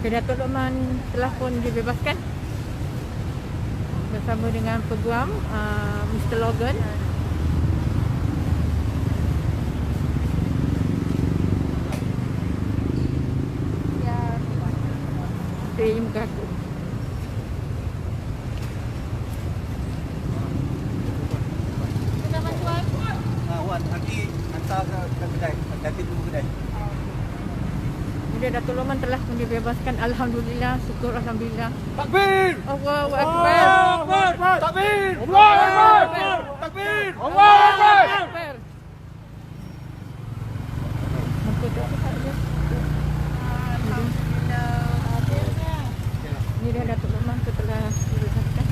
Datuk Lokman telah pun dibebaskan bersama dengan peguam Mr. Logan. Ini muka aku. Wan, nanti hantar ke kedai, nanti tunggu kedai. Jadi Datuk Lokman telah pun dibebaskan. Alhamdulillah, syukur alhamdulillah. Takbir! Allahu Akbar. Takbir! Allahu Akbar. Takbir! Allahu Akbar. Muka tu apa saja? Ini dah Datuk Lokman telah dibebaskan.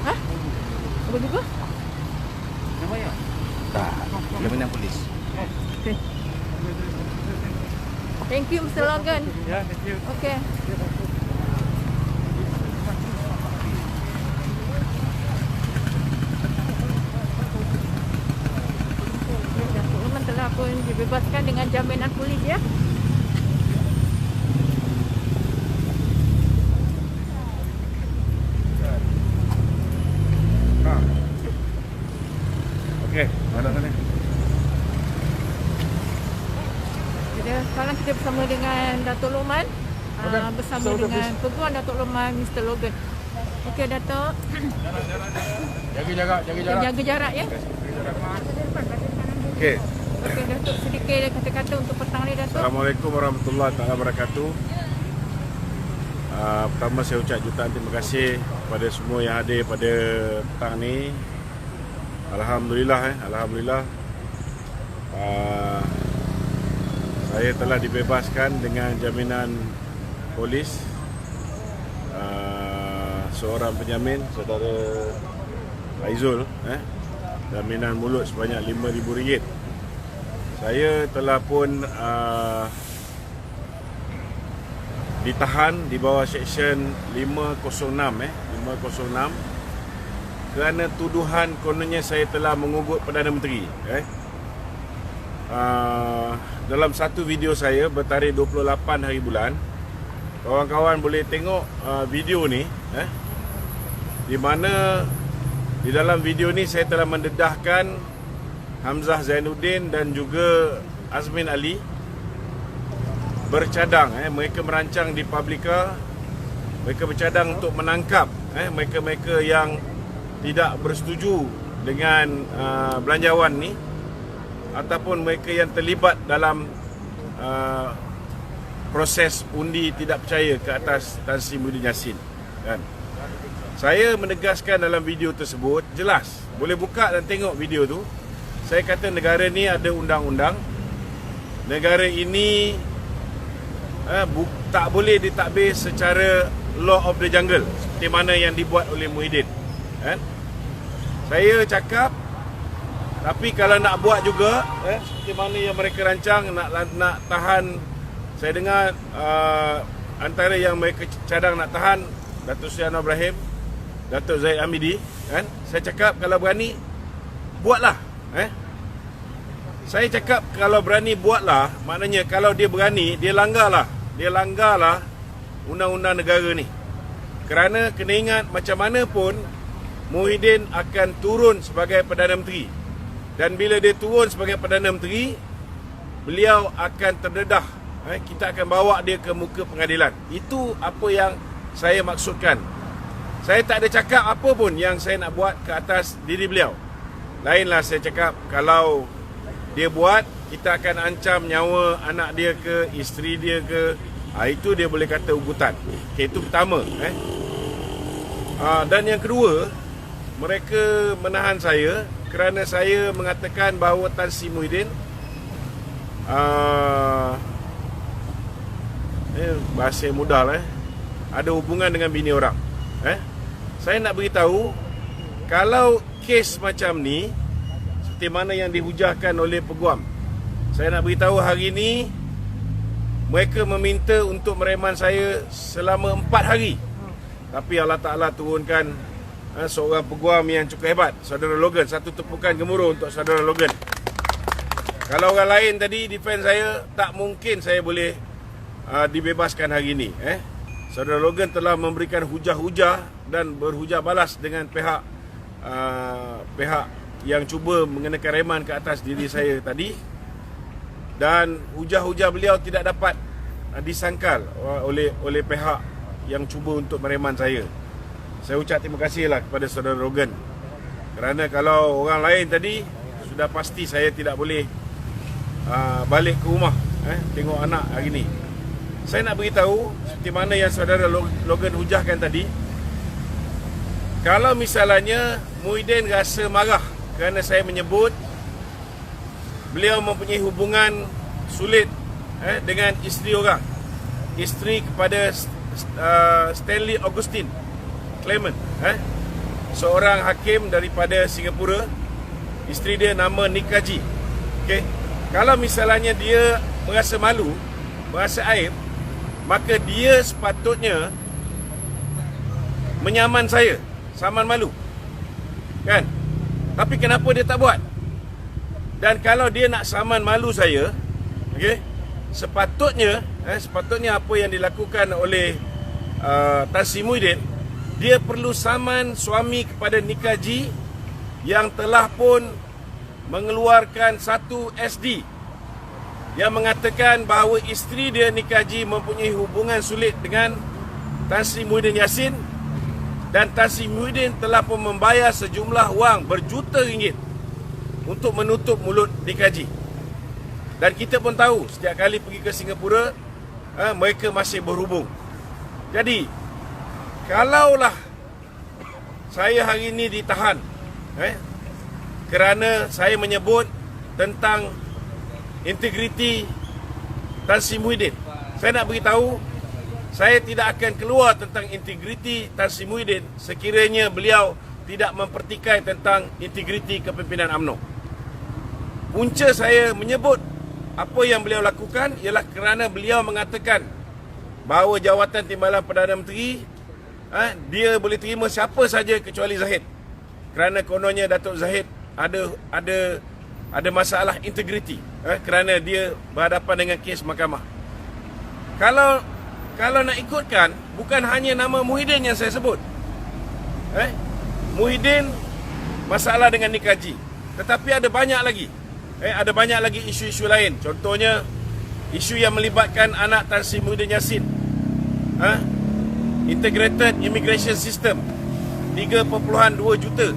Hah? Apa juga? Namanya? Tak, Jaminan Polis. Okay. Thank you Mr. Logan. Ya, thank you. Okay. Datuk Lokman telah pun dibebaskan dengan jaminan polis ya. Okey, mana? Jadi sekarang kita bersama dengan Datuk Lokman, bersama dengan peguam Datuk Lokman Mr. Logan. Okey Datuk. Jaga jarak ya. Okey. Okey Datuk, sedikit kata-kata untuk petang ni Datuk. Assalamualaikum warahmatullahi wabarakatuh. Pertama saya ucap jutaan terima kasih kepada semua yang hadir pada petang ni. Alhamdulillah Alhamdulillah saya telah dibebaskan dengan jaminan polis. Seorang penjamin, saudara Aizul, jaminan mulut sebanyak RM5,000. Saya telah pun ditahan di bawah Seksyen 506 kerana tuduhan kononnya saya telah mengugut Perdana Menteri. Dalam satu video saya bertarikh 28 hari bulan, kawan-kawan boleh tengok video ni, di mana di dalam video ni saya telah mendedahkan Hamzah Zainuddin dan juga Azmin Ali bercadang. Mereka merancang di Publica, mereka bercadang untuk menangkap mereka-mereka yang tidak bersetuju dengan belanjawan ni, ataupun mereka yang terlibat dalam proses undi tidak percaya ke atas Tan Sri Muhyiddin Yassin. Saya menegaskan dalam video tersebut, jelas, boleh buka dan tengok video tu. Saya kata negara ni ada undang-undang. Negara ini tak boleh ditadbir secara law of the jungle seperti mana yang dibuat oleh Muhyiddin. Saya cakap, tapi kalau nak buat juga seperti mana yang mereka rancang, nak tahan. Saya dengar antara yang mereka cadang nak tahan Datuk Seri Anwar Ibrahim, Datuk Zahid Hamidi, saya cakap kalau berani buatlah. Saya cakap kalau berani buatlah, maknanya kalau dia berani, dia langgarlah undang-undang negara ni. Kerana kena ingat, macam mana pun Muhyiddin akan turun sebagai Perdana Menteri. Dan bila dia turun sebagai Perdana Menteri, beliau akan terdedah. Kita akan bawa dia ke muka pengadilan. Itu apa yang saya maksudkan. Saya tak ada cakap apa pun yang saya nak buat ke atas diri beliau. Lainlah saya cakap, kalau dia buat, kita akan ancam nyawa anak dia ke, isteri dia ke. Itu dia boleh kata ugutan. Itu pertama. Dan yang kedua, mereka menahan saya kerana saya mengatakan bahawa Tan Sri Muhyiddin bahasa mudah lah, ada hubungan dengan bini orang. Saya nak beritahu, kalau kes macam ni seperti mana yang dihujahkan oleh peguam, saya nak beritahu hari ini mereka meminta untuk mereman saya selama 4 hari. Tapi Allah Ta'ala turunkan seorang peguam yang cukup hebat, Saudara Logan. Satu tepukan gemuruh untuk Saudara Logan. Kalau orang lain tadi defend saya, tak mungkin saya boleh dibebaskan hari ini. Saudara Logan telah memberikan hujah-hujah dan berhujah balas dengan pihak yang cuba mengenakan reman ke atas diri saya tadi, dan hujah-hujah beliau tidak dapat disangkal oleh pihak yang cuba untuk mereman saya. Saya ucap terima kasihlah kepada Saudara Logan, kerana kalau orang lain tadi sudah pasti saya tidak boleh balik ke rumah tengok anak hari ni. Saya nak beritahu seperti mana yang Saudara Logan hujahkan tadi. Kalau misalnya Muhyiddin rasa marah kerana saya menyebut beliau mempunyai hubungan sulit dengan isteri orang, isteri kepada Stanley Augustine Clement, seorang hakim daripada Singapura. Isteri dia nama Nikaji. Okey, kalau misalnya dia merasa malu, merasa aib, maka dia sepatutnya menyaman saya, saman malu, kan? Tapi kenapa dia tak buat? Dan kalau dia nak saman malu saya, okey, sepatutnya apa yang dilakukan oleh Tan Sri Muhyiddin, dia perlu saman suami kepada Nikaji yang telah pun mengeluarkan satu SD yang mengatakan bahawa isteri dia Nikaji mempunyai hubungan sulit dengan Tan Sri Muhyiddin Yassin, dan Tan Sri Muhyiddin telah pun membayar sejumlah wang berjuta ringgit untuk menutup mulut Nikaji. Dan kita pun tahu setiap kali pergi ke Singapura, mereka masih berhubung. Jadi kalaulah saya hari ini ditahan kerana saya menyebut tentang integriti Tan Sri Muhyiddin, saya nak beritahu, saya tidak akan keluar tentang integriti Tan Sri Muhyiddin sekiranya beliau tidak mempertikai tentang integriti kepimpinan UMNO. Punca saya menyebut apa yang beliau lakukan ialah kerana beliau mengatakan bahawa jawatan Timbalan Perdana Menteri dia boleh terima siapa saja kecuali Zahid, kerana kononnya Datuk Zahid ada masalah integriti, kerana dia berhadapan dengan kes mahkamah. Kalau nak ikutkan, bukan hanya nama Muhyiddin yang saya sebut. Muhyiddin masalah dengan Nikaji, tetapi ada banyak lagi. Ada banyak lagi isu-isu lain. Contohnya isu yang melibatkan anak Tan Sri Muhyiddin Yassin, Integrated Immigration System, 3.2 juta.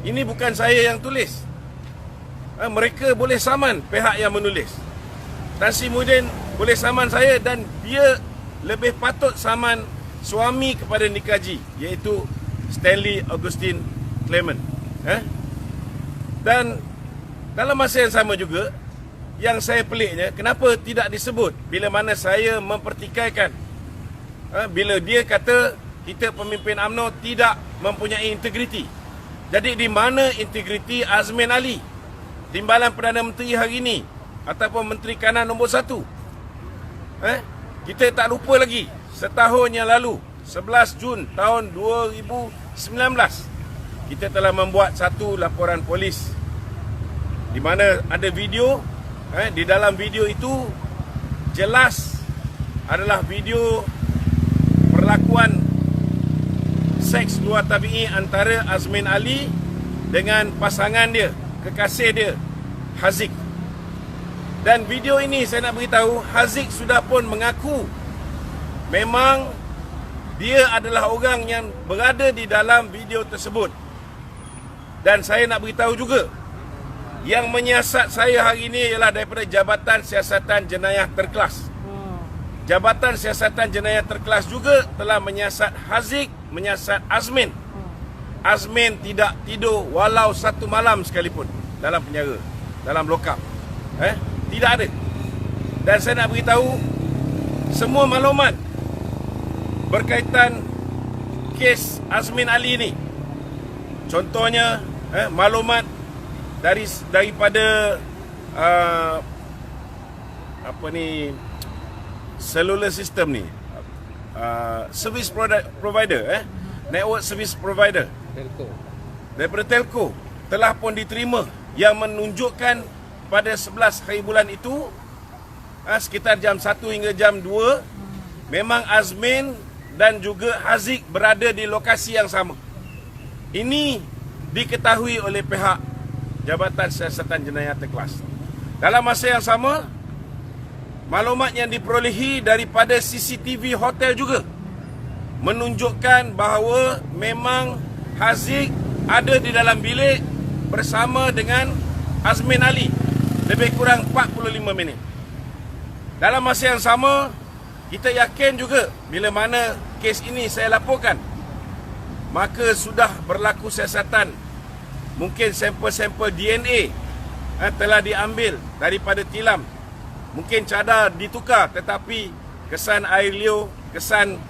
Ini bukan saya yang tulis. Mereka boleh saman pihak yang menulis. Tan Sri Muhyiddin boleh saman saya, dan dia lebih patut saman suami kepada Nikaji, iaitu Stanley Augustine Clement. Dan dalam masa yang sama juga, yang saya peliknya, kenapa tidak disebut bila mana saya mempertikaikan, bila dia kata kita pemimpin UMNO tidak mempunyai integriti. Jadi di mana integriti Azmin Ali, Timbalan Perdana Menteri hari ini, ataupun Menteri Kanan nombor 1? Kita tak lupa lagi, setahun yang lalu, 11 Jun tahun 2019, kita telah membuat satu laporan polis di mana ada video. Di dalam video itu jelas adalah video perlakuan seks luar tabi'i antara Azmin Ali dengan pasangan dia, kekasih dia, Haziq. Dan video ini saya nak beritahu, Haziq sudah pun mengaku memang dia adalah orang yang berada di dalam video tersebut. Dan saya nak beritahu juga, yang menyiasat saya hari ini ialah daripada Jabatan Siasatan Jenayah Terkelas. Jabatan Siasatan Jenayah Terkelas juga telah menyiasat Haziq, menyiasat Azmin. Azmin tidak tidur walau satu malam sekalipun dalam penjara, dalam lokap. Tidak ada. Dan saya nak beritahu, semua maklumat berkaitan kes Azmin Ali ini, contohnya maklumat daripada cellular system ni, service provider, network service provider Telco. daripada telco telah pun diterima yang menunjukkan pada 11 hari bulan itu sekitar jam 1 hingga jam 2 memang Azmin dan juga Haziq berada di lokasi yang sama. Ini diketahui oleh pihak Jabatan Siasatan Jenayah Terkelas. Dalam masa yang sama, maklumat yang diperolehi daripada CCTV hotel juga menunjukkan bahawa memang Haziq ada di dalam bilik bersama dengan Azmin Ali lebih kurang 45 minit. Dalam masa yang sama, kita yakin juga bila mana kes ini saya laporkan, maka sudah berlaku siasatan. Mungkin sampel-sampel DNA telah diambil daripada tilam. Mungkin cadar ditukar, tetapi kesan air liur, kesan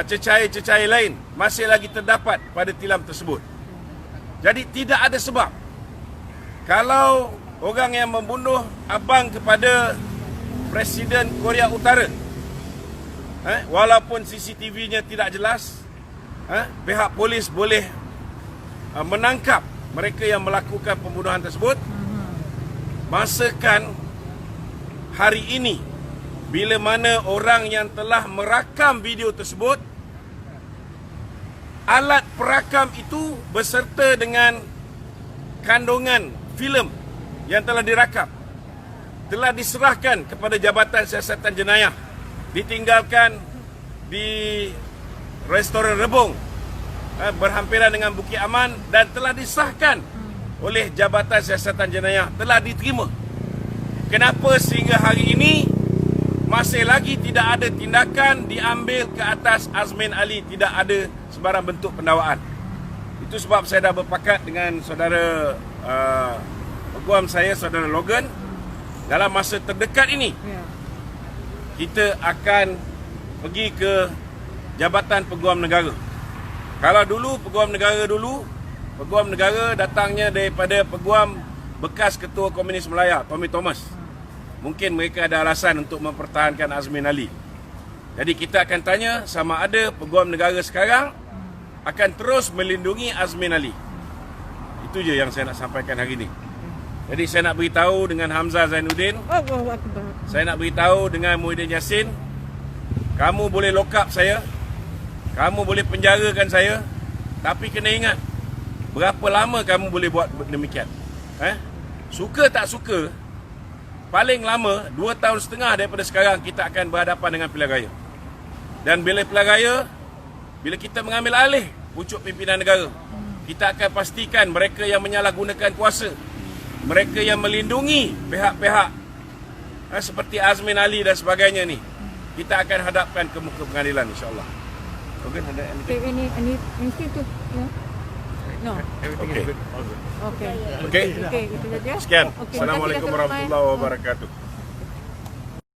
cecair-cecair lain masih lagi terdapat pada tilam tersebut. Jadi tidak ada sebab kalau orang yang membunuh abang kepada Presiden Korea Utara, walaupun CCTV-nya tidak jelas, pihak polis boleh menangkap mereka yang melakukan pembunuhan tersebut. Masakan hari ini, bila mana orang yang telah merakam video tersebut, alat perakam itu beserta dengan kandungan filem yang telah dirakam telah diserahkan kepada Jabatan Siasatan Jenayah, ditinggalkan di Restoran Rebung berhampiran dengan Bukit Aman dan telah disahkan oleh Jabatan Siasatan Jenayah, telah diterima. Kenapa sehingga hari ini masih lagi tidak ada tindakan diambil ke atas Azmin Ali, tidak ada sebarang bentuk pendakwaan? Itu sebab saya dah berpakat dengan saudara peguam saya, saudara Logan, dalam masa terdekat ini kita akan pergi ke Jabatan Peguam Negara. Kalau dulu Peguam Negara datangnya daripada Peguam bekas Ketua Komunis Melaya, Tommy Thomas. Mungkin mereka ada alasan untuk mempertahankan Azmin Ali. Jadi kita akan tanya sama ada Peguam Negara sekarang akan terus melindungi Azmin Ali. Itu je yang saya nak sampaikan hari ini. Jadi saya nak beritahu dengan Hamzah Zainuddin, saya nak beritahu dengan Muhyiddin Yassin, kamu boleh lock up saya, kamu boleh penjarakan saya, tapi kena ingat, berapa lama kamu boleh buat demikian? Suka tak suka, paling lama 2 tahun setengah daripada sekarang kita akan berhadapan dengan pilihan raya. Dan bila pilihan raya, bila kita mengambil alih pucuk pimpinan negara, kita akan pastikan mereka yang menyalahgunakan kuasa, mereka yang melindungi pihak-pihak seperti Azmin Ali dan sebagainya ni, kita akan hadapkan ke muka pengadilan, insyaAllah. Okay, ada anything to no. Everything is good. All good. Okay. Okay. Okay, itu saja. Sekian. Okay, Assalamualaikum terima kasih, warahmatullahi wabarakatuh.